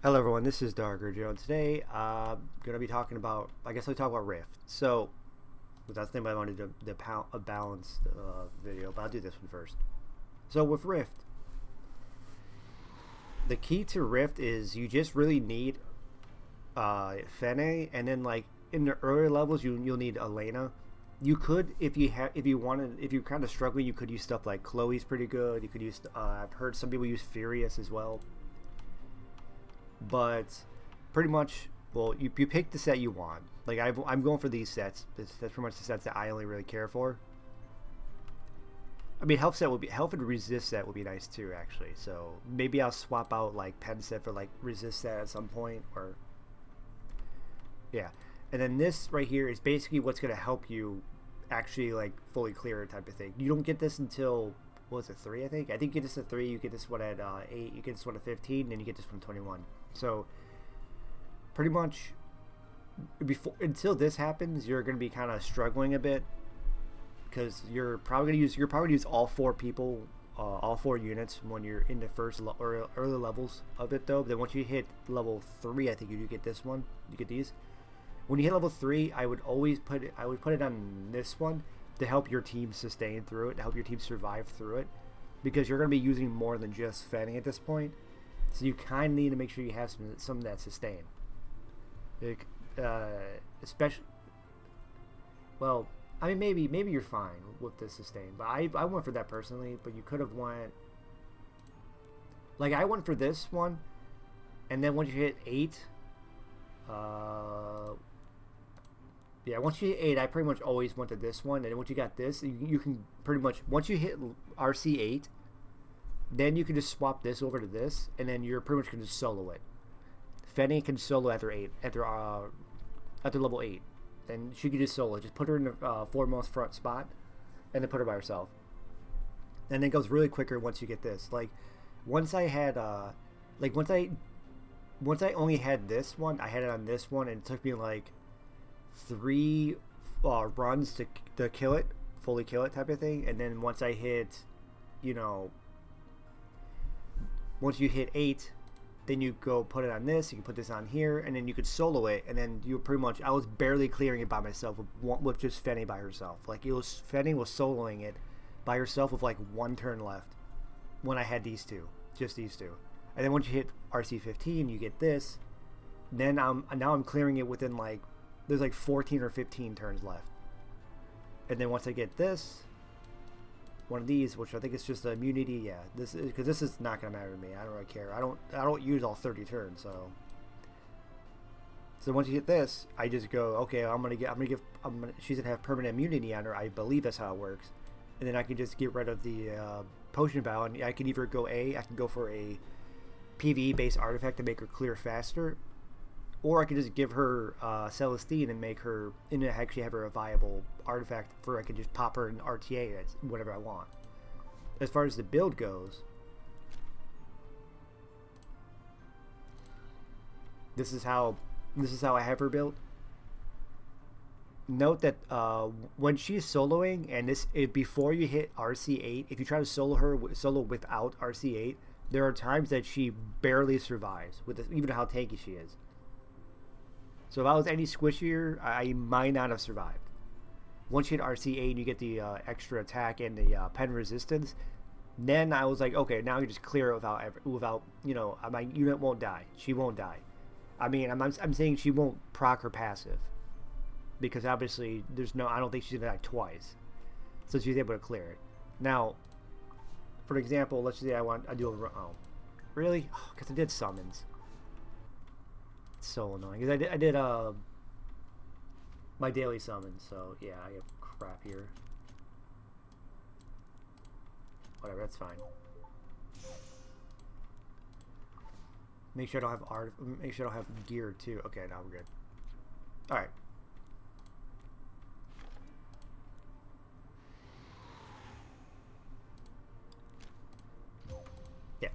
Hello everyone, this is Darker Joe, and today I'm going to be talking about, I guess I'll talk about Rift. So, without thinking, I wanted to do a balanced video, but I'll do this one first. So with Rift, the key to Rift is you just really need Fenne, and then like in the earlier levels you'll need Elena. You could, if you wanted, if you're kind of struggling, you could use stuff like Chloe's pretty good. You could use, I've heard some people use Furious as well. But pretty much, well, you pick the set you want. Like I'm going for these sets. That's pretty much the sets that I only really care for. I mean, health and resist set would be nice too, actually. So maybe I'll swap out like pen set for like resist set at some point, or yeah. And then this right here is basically what's gonna help you actually like fully clear it type of thing. You don't get this until what was it, 3? I think you get this at 3. You get this one at 8. You get this one at 15, and you get this one at 21. So pretty much before until this happens, you're going to be kind of struggling a bit because you're probably gonna use all 4 people, all 4 units when you're in the first or early levels of it though. But then once you hit level 3, I think you get this one. You get these. When you hit level 3, I would put it on this one to help your team sustain through it, to help your team survive through it, because you're going to be using more than just Fanning at this point. So you kind of need to make sure you have some of that sustain. Like, especially, well, I mean maybe you're fine with the sustain, but I went for that personally. But you could have went, like I went for this one, and then once you hit 8, uh, yeah, once you hit 8, I pretty much always went to this one, and once you got this, you can pretty much, once you hit RC 8, then you can just swap this over to this, and then you're pretty much going to solo it. Fenne can solo after 8, after level 8. Then she can just solo. Just put her in the foremost front spot, and then put her by herself. And it goes really quicker once you get this. Like, once I had, once I only had this one, I had it on this one, and it took me like 3 runs to kill it, fully kill it type of thing. And then once I hit, you know, once you hit 8, then you go put it on this, you can put this on here, and then you could solo it, and then you pretty much, I was barely clearing it by myself with just Fenne by herself. Like, Fenne was soloing it by herself with like 1 turn left when I had these two, just these two. And then once you hit RC 15, you get this. Then now I'm clearing it within like, there's like 14 or 15 turns left. And then once I get this, one of these, which I think is just the immunity, yeah, this is, because this is not gonna matter to me. I don't really care. I don't use all 30 turns, so once you get this, I just go, okay, she's gonna have permanent immunity on her. I believe that's how it works. And then I can just get rid of the potion bow, and I can either go I can go for a PvE based artifact to make her clear faster, or I could just give her Celestine and make her, and actually have her a viable artifact for, I could just pop her in RTA whatever I want. As far as the build goes, this is how I have her built. Note that when she's soloing, and before you hit RC8, if you try to solo without RC8, there are times that she barely survives with even how tanky she is. So if I was any squishier, I might not have survived. Once you hit RC8 and you get the extra attack and the pen resistance, then I was like, okay, now you just clear it without my unit won't die. She won't die. I mean, I'm saying she won't proc her passive, because obviously I don't think she's gonna die twice, so she's able to clear it. Now, for example, let's say I do a really, because I did summons. It's so annoying because I did my daily summons, so yeah, I have crap here. Whatever, that's fine. Make sure I don't have Make sure I don't have gear too. Okay, now we're good. All right. Yeah.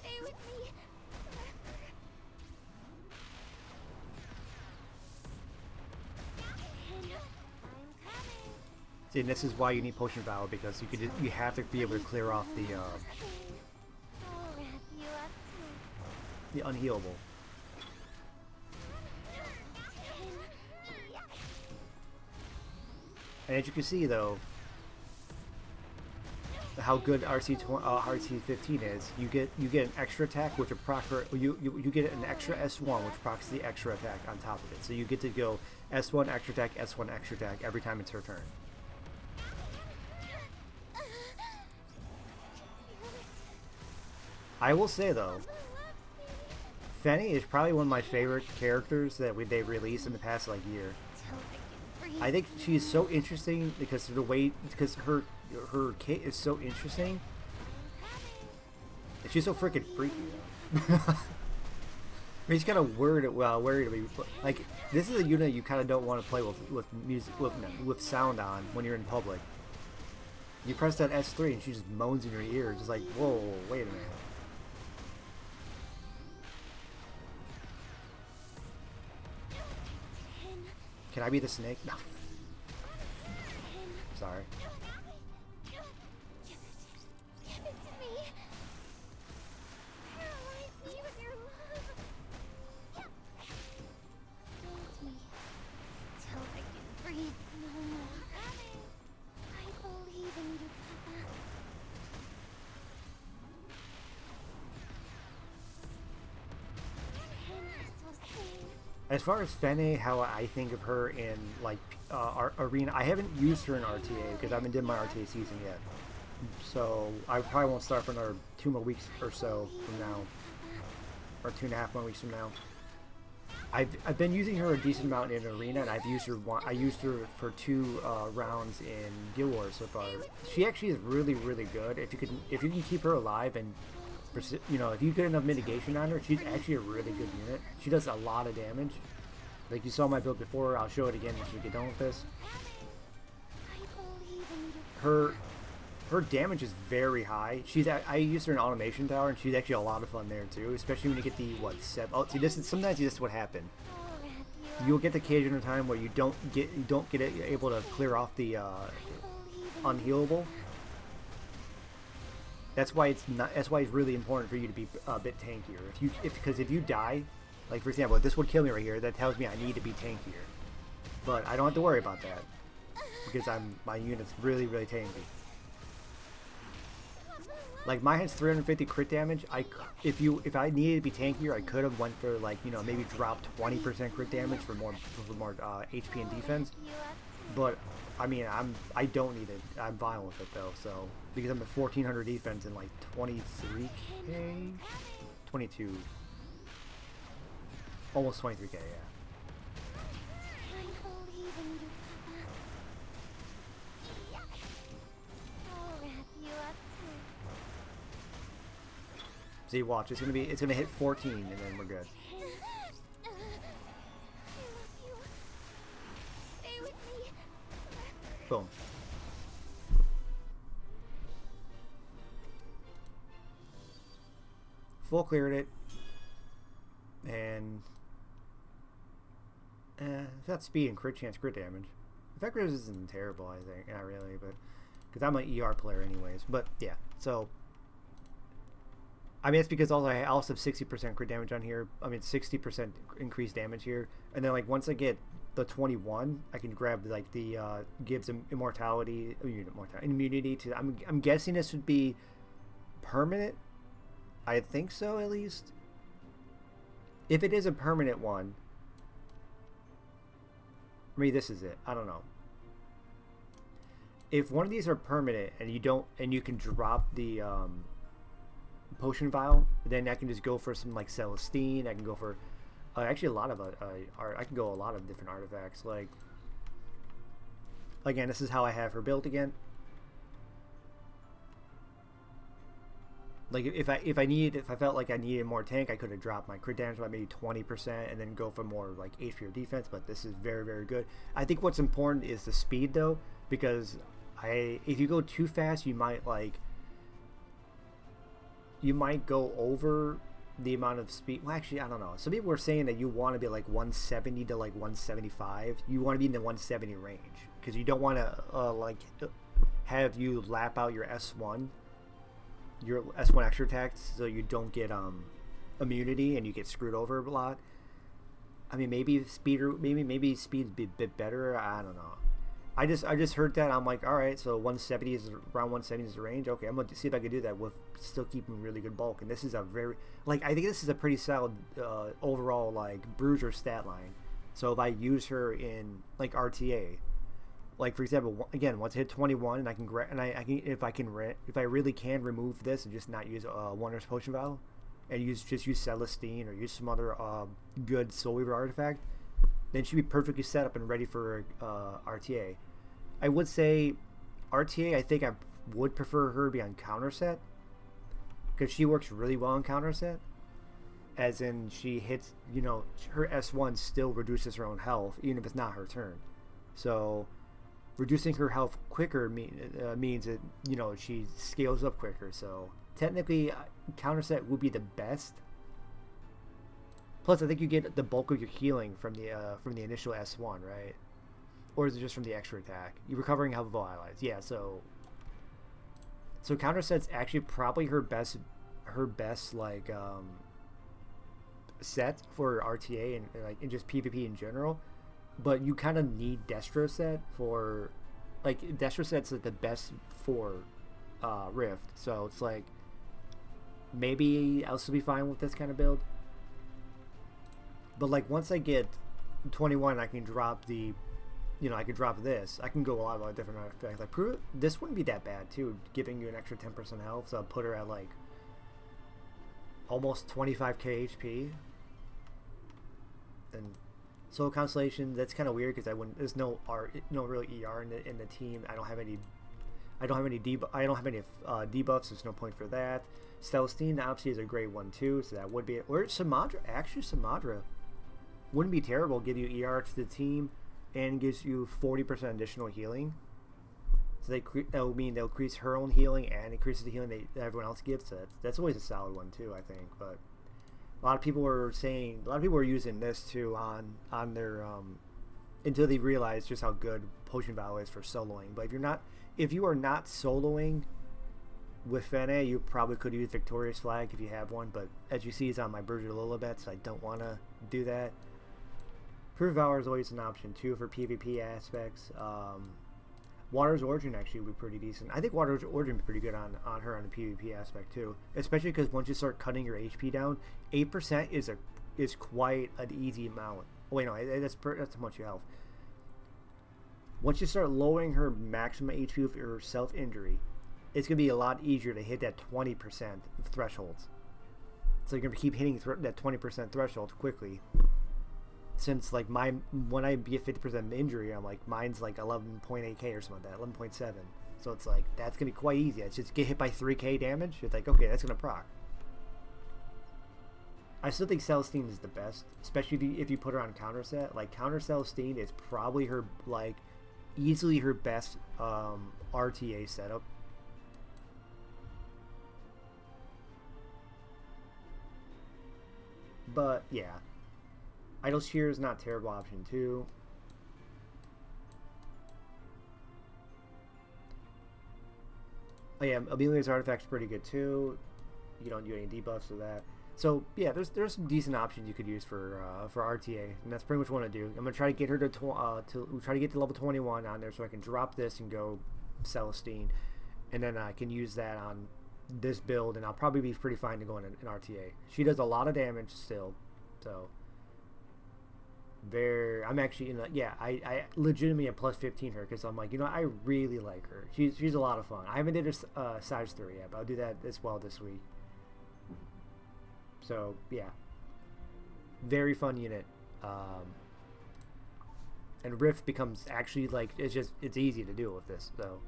Stay with me. I'm coming. And this is why you need Potion Valor, because you have to be able to clear off the unhealable. And as you can see, though, how good RC15 is, you get an extra attack, which you get an extra S1, which procs the extra attack on top of it. So you get to go S1 extra attack, S1 extra attack every time it's her turn. I will say though, Fenne is probably one of my favorite characters that they released in the past like year. I think she's so interesting because her kit is so interesting. And she's so freaking freaky. I mean, it's kind of weird to me. Like, this is a unit you kind of don't want to play with music with sound on when you're in public. You press that S3 and she just moans in your ear, just like, whoa, wait a minute. Can I be the snake? No. Sorry. Give it to me. Paralyze me with your love. Hold me till I can breathe no more. I believe in you, Papa. As far as Fenne, how I think of her in like Arena, I haven't used her in RTA because I haven't did my RTA season yet. So I probably won't start for another 2 more weeks or so from now, or 2.5 more weeks from now. I've been using her a decent amount in Arena, and I used her for 2 rounds in Guild Wars so far. She actually is really good. If you can keep her alive and if you get enough mitigation on her, she's actually a really good unit. She does a lot of damage. Like you saw my build before, I'll show it again once we get done with this. Her damage is very high. I used her in Automation Tower, and she's actually a lot of fun there too, especially when you get the sometimes this is what happened. You'll get the occasional time where you don't get able to clear off the unhealable. That's why it's really important for you to be a bit tankier. Because if you die, like for example, if this would kill me right here, that tells me I need to be tankier. But I don't have to worry about that because my unit's really tanky. Like mine has 350 crit damage. If I needed to be tankier, I could have went for like maybe dropped 20% crit damage for more HP and defense. But I mean, I don't need it. I'm fine with it though. So because I'm at 1400 defense and like 23k, 22, almost 23k, yeah. See, watch. It's gonna hit 14, and then we're good. Boom. Full cleared it, and that's speed and crit chance, crit damage. Effect resist isn't terrible, I think. Not really, but because I'm an ER player anyways. But yeah, so I mean it's because I also have 60% crit damage on here. I mean 60% increased damage here, and then like once I get the 21, I can grab like the gives immunity to. I'm guessing this would be permanent. I think so, at least. If it is a permanent one, maybe this is it. I don't know. If one of these are permanent and you can drop the potion vial, then I can just go for some like Celestine. I can go for actually a lot of I can go a lot of different artifacts. Like again, this is how I have her built again. Like if I felt like I needed more tank, I could have dropped my crit damage by maybe 20% and then go for more like HP or defense. But this is very good. I think what's important is the speed though, because if you go too fast, you might go over the amount of speed. Well, actually, I don't know. Some people were saying that you want to be like 170 to like 175. You want to be in the 170 range because you don't want to have you lap out your S1, extra attacks, so you don't get immunity and you get screwed over a lot. I mean, maybe speed be a bit better. I don't know. I just heard that. I'm like, all right, so 170 is around 170 is the range. Okay, I'm gonna see if I can do that with still keeping really good bulk. And this is a very I think this is a pretty solid overall bruiser stat line. So if I use her in RTA, for example, again, once I hit 21 and I can if I really can remove this and just not use Wondrous Potion Vial and just use Celestine or use some other good Soul Weaver artifact, then she'd be perfectly set up and ready for RTA. I would say RTA, I think I would prefer her to be on counter set because she works really well on counter set. As in, she hits, her S1 still reduces her own health, even if it's not her turn. So, reducing her health quicker means that, she scales up quicker. So, technically, counter set would be the best. Plus, I think you get the bulk of your healing from the initial S1, right? Or is it just from the extra attack? You're recovering health of all allies. Yeah, so counter set's actually probably her best set for RTA and just PvP in general. But you kind of need Destro set for Destro set's the best for Rift. So it's maybe I'll still be fine with this kind of build. But once I get 21, I can drop I can drop this. I can go a lot of different artifacts. This wouldn't be that bad too, giving you an extra 10% health. So I'll put her at almost 25k HP. And Soul Constellation, that's kind of weird because there's no real ER in the team. I don't have any debuffs. There's no point for that. Celestine obviously is a great one too, so that would be it. Or Samadra. Actually, Samadra wouldn't be terrible. Give you ER to the team and gives you 40% additional healing. So that will mean they'll increase her own healing and increases the healing that everyone else gives. So that's always a solid one too, I think. But a lot of people were using this too on their until they realized just how good Potion Vial is for soloing. But if you are not soloing with Fenne, you probably could use Victorious Flag if you have one. But as you see, it's on my Berger Lilibet, so I don't want to do that. Proof of Valor is always an option too for PvP aspects. Water's Origin actually would be pretty decent. I think Water's Origin would be pretty good on her on the PvP aspect too, especially because once you start cutting your HP down, 8% is quite an easy amount. Oh, wait, no, that's how much you health. Once you start lowering her maximum HP with your self-injury, it's going to be a lot easier to hit that 20% thresholds. So you're going to keep hitting that 20% threshold quickly. Since when I get 50% injury, I'm mine's 11.8k or something like that, 11.7. So it's that's gonna be quite easy. It's just get hit by 3k damage. It's okay, that's gonna proc. I still think Celestine is the best, especially if you put her on counter set. Counter Celestine is probably her easily her best RTA setup. But yeah. Idle Shear is not a terrible option too. Oh yeah, Amelia's Artifact's pretty good too. You don't do any debuffs or that. So yeah, there's some decent options you could use for RTA, and that's pretty much what I do. I'm gonna try to get her to try to get to level 21 on there, so I can drop this and go Celestine, and then I can use that on this build, and I'll probably be pretty fine to go in RTA. She does a lot of damage still, so. I'm actually I legitimately am plus 15 her because I'm I really like her. She's a lot of fun. I haven't did her size 3 yet, but I'll do that as well this week. So yeah, very fun unit. And Rift becomes actually it's easy to deal with this. So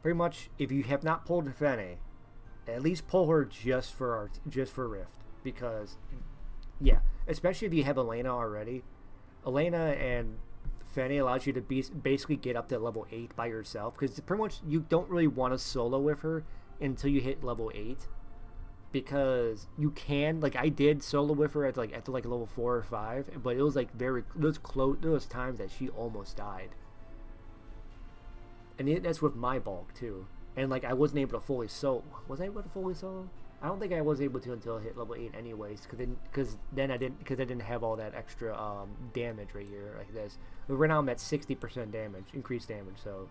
pretty much, if you have not pulled Fenne, at least pull her just for Rift. Because, yeah, especially if you have Elena already. Elena and Fenne allows you to basically get up to level 8 by yourself. Because pretty much you don't really want to solo with her until you hit level 8, because you can, like, I did solo with her at like level 4 or 5, but it was like those close, there was times that she almost died, and that's with my bulk too. And like I wasn't able to fully solo. Was I able to fully solo? I don't think I was able to until I hit level 8 anyways, because then I didn't have all that extra damage right here like this. But right now I'm at 60% damage, increased damage, so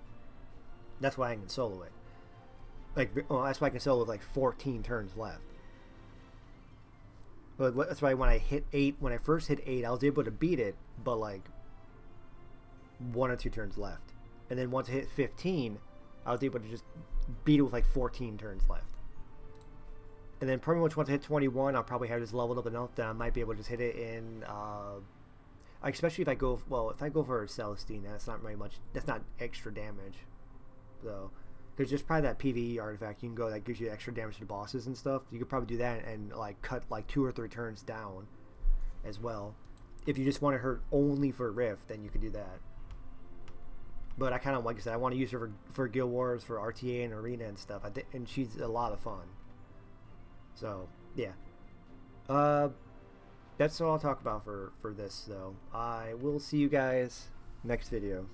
that's why I can solo it. Like, well, that's why I can solo with like 14 turns left. But that's why when I hit 8, when I first hit 8, I was able to beat it, but like 1 or 2 turns left. And then once I hit 15, I was able to just beat it with like 14 turns left. And then pretty much once I hit 21, I'll probably have this leveled up enough that I might be able to just hit it in, especially if I go, well, if I go for Celestine, that's not very much, that's not extra damage. So, because just probably that PvE artifact, you can go, that gives you extra damage to the bosses and stuff. You could probably do that and like cut like 2 or 3 turns down as well. If you just want to hurt only for Rift, then you could do that. But I kind of, like I said, I want to use her for Guild Wars, for RTA and Arena and stuff. And she's a lot of fun. So, yeah. That's all I'll talk about for this, though. I will see you guys next video.